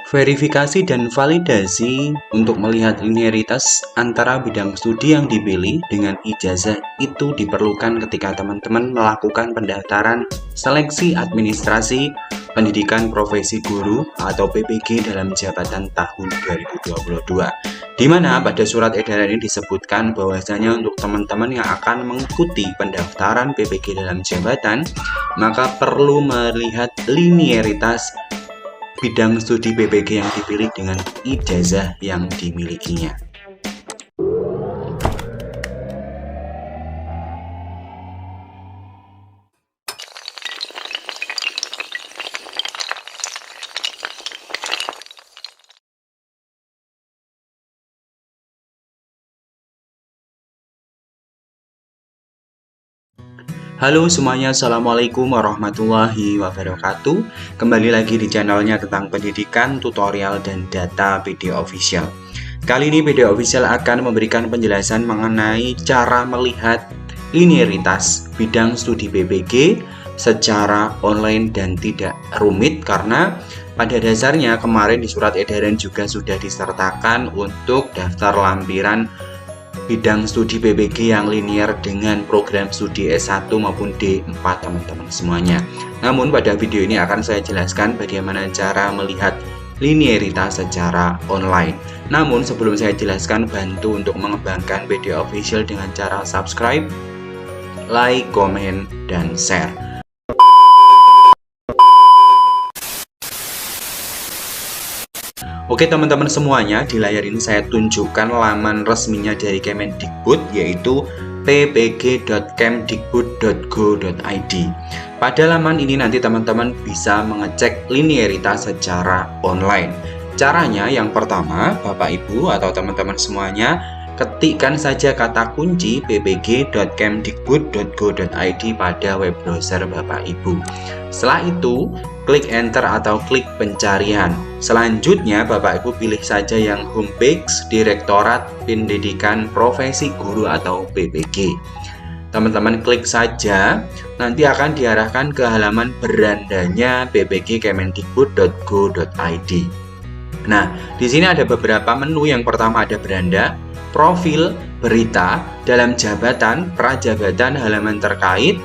Verifikasi dan validasi untuk melihat linearitas antara bidang studi yang dipilih dengan ijazah itu diperlukan ketika teman-teman melakukan pendaftaran seleksi administrasi pendidikan profesi guru atau PPG dalam jabatan tahun 2022. Di mana pada surat edaran ini disebutkan bahwasanya untuk teman-teman yang akan mengikuti pendaftaran PPG dalam jabatan, maka perlu melihat linearitas bidang studi PPG yang dipilih dengan ijazah yang dimilikinya. Halo semuanya, Assalamualaikum warahmatullahi wabarakatuh. Kembali lagi di channelnya tentang pendidikan, tutorial, dan data PD Official. Kali ini PD Official akan memberikan penjelasan mengenai cara melihat linearitas bidang studi PPG secara online dan tidak rumit, karena pada dasarnya kemarin di surat edaran juga sudah disertakan untuk daftar lampiran bidang studi PPG yang linear dengan program studi S1 maupun D4 teman-teman semuanya. Namun pada video ini akan saya jelaskan bagaimana cara melihat linearitas secara online. Namun sebelum saya jelaskan, bantu untuk mengembangkan PD Official dengan cara subscribe, like, komen, dan share. Oke teman-teman semuanya, di layar ini saya tunjukkan laman resminya dari Kemendikbud, yaitu ppg.kemdikbud.go.id. Pada laman ini nanti teman-teman bisa mengecek linearitas secara online. Caranya yang pertama, Bapak Ibu atau teman-teman semuanya, ketikkan saja kata kunci ppg.kemdikbud.go.id pada web browser Bapak Ibu. Setelah itu, klik enter atau klik pencarian. Selanjutnya Bapak Ibu pilih saja yang homepage Direktorat Pendidikan Profesi Guru atau PPG. Teman-teman klik saja, nanti akan diarahkan ke halaman berandanya ppg.kemendikbud.go.id. Nah, di sini ada beberapa menu. Yang pertama ada beranda, profil, berita, dalam jabatan, prajabatan, halaman terkait,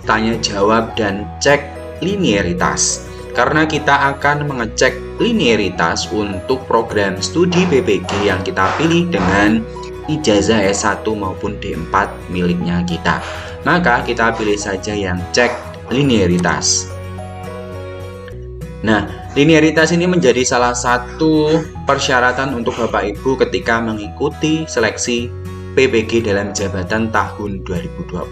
tanya jawab, dan cek linearitas. Karena kita akan mengecek linearitas untuk program studi PPG yang kita pilih dengan ijazah S1 maupun D4 miliknya kita, maka kita pilih saja yang cek linearitas. Nah, linearitas ini menjadi salah satu persyaratan untuk Bapak Ibu ketika mengikuti seleksi PPG dalam jabatan tahun 2022.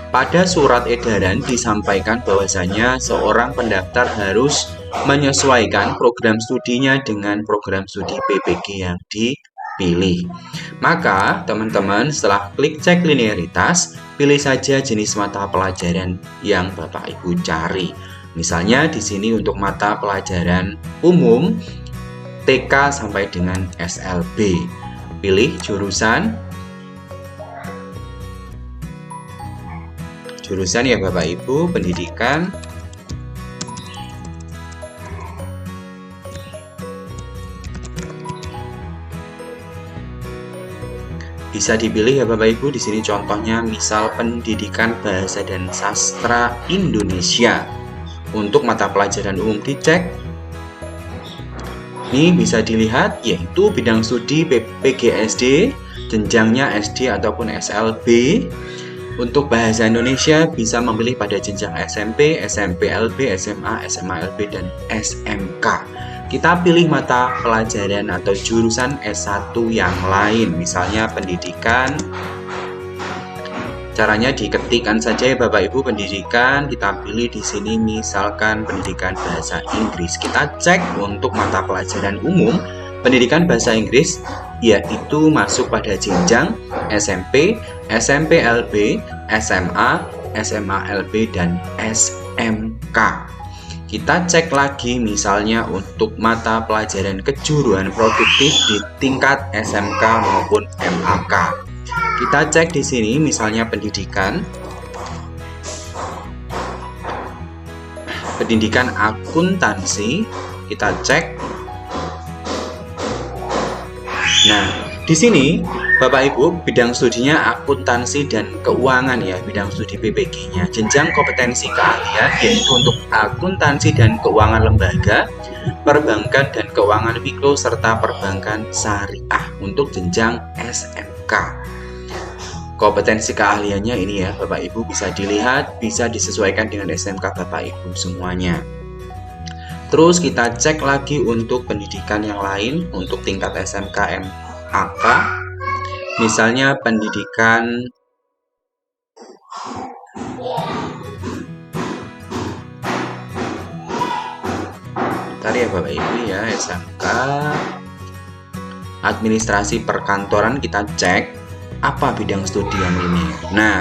Pada surat edaran disampaikan bahwasanya seorang pendaftar harus menyesuaikan program studinya dengan program studi PPG yang dipilih. Maka teman-teman setelah klik cek linearitas, pilih saja jenis mata pelajaran yang Bapak Ibu cari. Misalnya di sini untuk mata pelajaran umum TK sampai dengan SLB. Pilih jurusan ya Bapak Ibu, pendidikan. Bisa dipilih ya Bapak Ibu, di sini contohnya misal pendidikan bahasa dan sastra Indonesia. Untuk mata pelajaran umum dicek. Ini bisa dilihat yaitu bidang studi PGSD, jenjangnya SD ataupun SLB. Untuk bahasa Indonesia bisa memilih pada jenjang SMP, SMP-LB, SMA, SMA-LB, dan SMK. Kita pilih mata pelajaran atau jurusan S1 yang lain, misalnya pendidikan. Caranya diketikkan saja ya Bapak Ibu, pendidikan, kita pilih di sini misalkan pendidikan bahasa Inggris. Kita cek untuk mata pelajaran umum pendidikan bahasa Inggris, yaitu masuk pada jenjang SMP, SMP-LB, SMA, SMA-LB, dan SMK. Kita cek lagi misalnya untuk mata pelajaran kejuruan produktif di tingkat SMK maupun MAK. Kita cek di sini misalnya pendidikan akuntansi, kita cek Nah, di sini Bapak Ibu bidang studinya akuntansi dan keuangan ya, bidang studi PPG-nya. Jenjang kompetensi keahlian yaitu untuk akuntansi dan keuangan lembaga, perbankan dan keuangan mikro serta perbankan syariah untuk jenjang SMK. Kompetensi keahliannya ini ya Bapak Ibu bisa dilihat, bisa disesuaikan dengan SMK Bapak Ibu semuanya. Terus kita cek lagi untuk pendidikan yang lain untuk tingkat SMK MAK, misalnya pendidikan tadi ya Bapak Ibu ya, SMK administrasi perkantoran, kita cek apa bidang studi yang linear. Nah,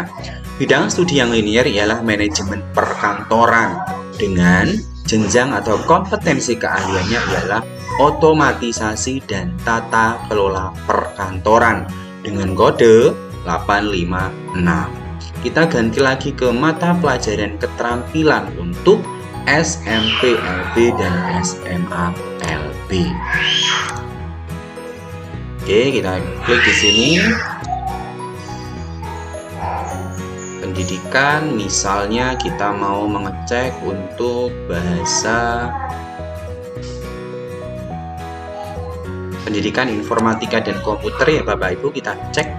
bidang studi yang linear ialah manajemen perkantoran dengan jenjang atau kompetensi keahliannya ialah otomatisasi dan tata kelola perkantoran dengan kode 856. Kita ganti lagi ke mata pelajaran keterampilan untuk SMPLB dan SMALB. Oke, kita klik di sini. Pendidikan, misalnya kita mau mengecek untuk bahasa pendidikan informatika dan komputer ya Bapak Ibu, kita cek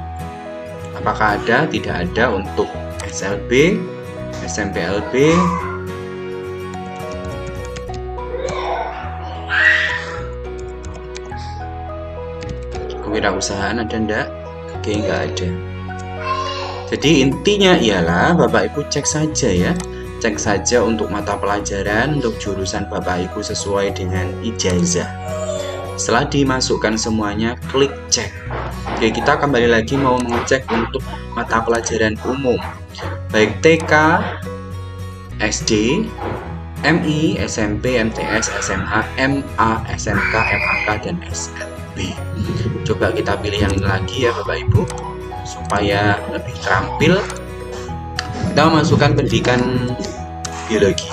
apakah ada, tidak ada untuk SLB, SMPLB, kewirausahaan ada enggak? Oke, enggak ada. Jadi intinya ialah Bapak Ibu cek saja ya, cek saja untuk mata pelajaran, untuk jurusan Bapak Ibu sesuai dengan ijazah. Setelah dimasukkan semuanya, klik cek. Oke, kita kembali lagi mau mengecek untuk mata pelajaran umum, baik TK, SD, MI, SMP, MTS, SMA, MA, SMK, MAK, dan SLB. Coba kita pilih yang ini lagi ya Bapak Ibu, supaya lebih terampil. Kita masukkan pendidikan biologi.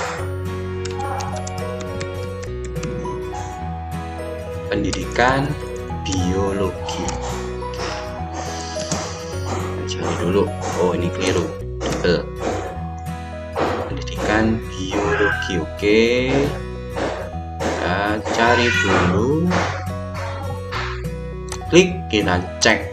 Pendidikan biologi. Cari dulu. Oh, ini keliru. Double. Pendidikan biologi. Oke. Kita cari dulu. Klik, kita cek.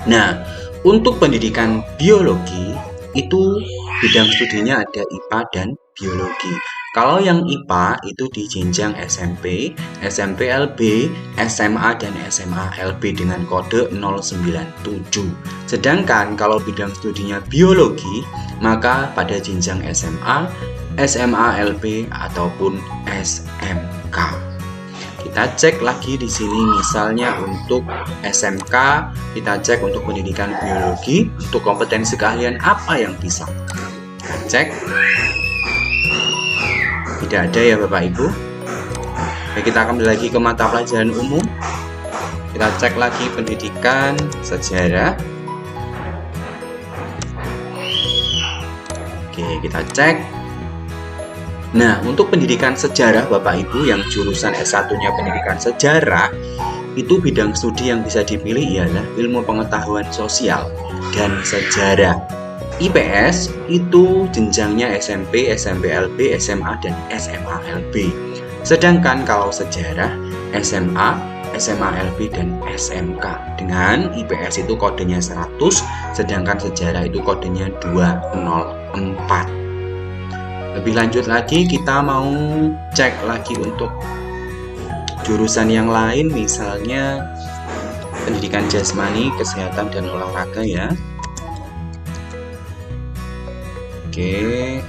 Nah, untuk pendidikan biologi itu bidang studinya ada IPA dan biologi. Kalau yang IPA itu di jenjang SMP, SMPLB, SMA, dan SMALB dengan kode 097. Sedangkan kalau bidang studinya biologi, maka pada jenjang SMA, SMALB, ataupun SMK. Kita cek lagi di sini, misalnya untuk SMK kita cek untuk pendidikan biologi, untuk kompetensi keahlian apa yang bisa. Kita cek, tidak ada ya Bapak Ibu. Oke, kita kembali lagi ke mata pelajaran umum. Kita cek lagi pendidikan sejarah. Oke, kita cek. Nah, untuk pendidikan sejarah Bapak Ibu yang jurusan S1-nya pendidikan sejarah, itu bidang studi yang bisa dipilih ialah ilmu pengetahuan sosial dan sejarah. IPS itu jenjangnya SMP, SMPLB, SMA, dan SMALB. Sedangkan kalau sejarah, SMA, SMALB, dan SMK. Dengan IPS itu kodenya 100, sedangkan sejarah itu kodenya 204. Lebih lanjut lagi, kita mau cek lagi untuk jurusan yang lain, misalnya pendidikan jasmani, kesehatan, dan olahraga ya. Oke,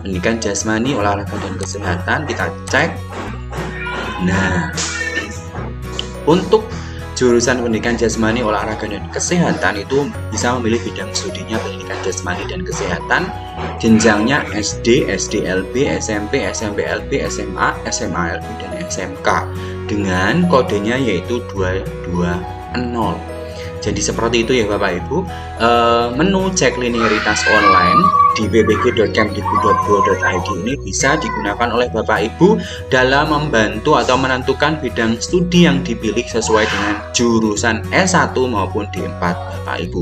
pendidikan jasmani, olahraga, dan kesehatan, kita cek. Nah, untuk jurusan pendidikan jasmani, olahraga, dan kesehatan itu bisa memilih bidang studinya pendidikan jasmani dan kesehatan, jenjangnya SD, SDLB, SMP, SMPLB, SMA, SMALB, dan SMK dengan kodenya yaitu 220. Jadi seperti itu ya Bapak Ibu. Menu cek linearitas online di ppg.kemdikbud.go.id ini bisa digunakan oleh Bapak Ibu dalam membantu atau menentukan bidang studi yang dipilih sesuai dengan jurusan S1 maupun D4 Bapak Ibu.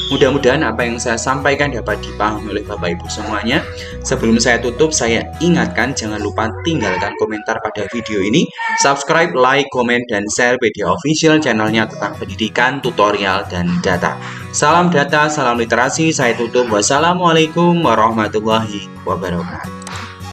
Mudah-mudahan apa yang saya sampaikan dapat dipahami oleh Bapak Ibu semuanya. Sebelum saya tutup, saya ingatkan jangan lupa tinggalkan komentar pada video ini, subscribe, like, komen, dan share media official channelnya tentang pendidikan, tutorial, dan data. Salam data, salam literasi, saya tutup. Wassalamualaikum warahmatullahi wabarakatuh.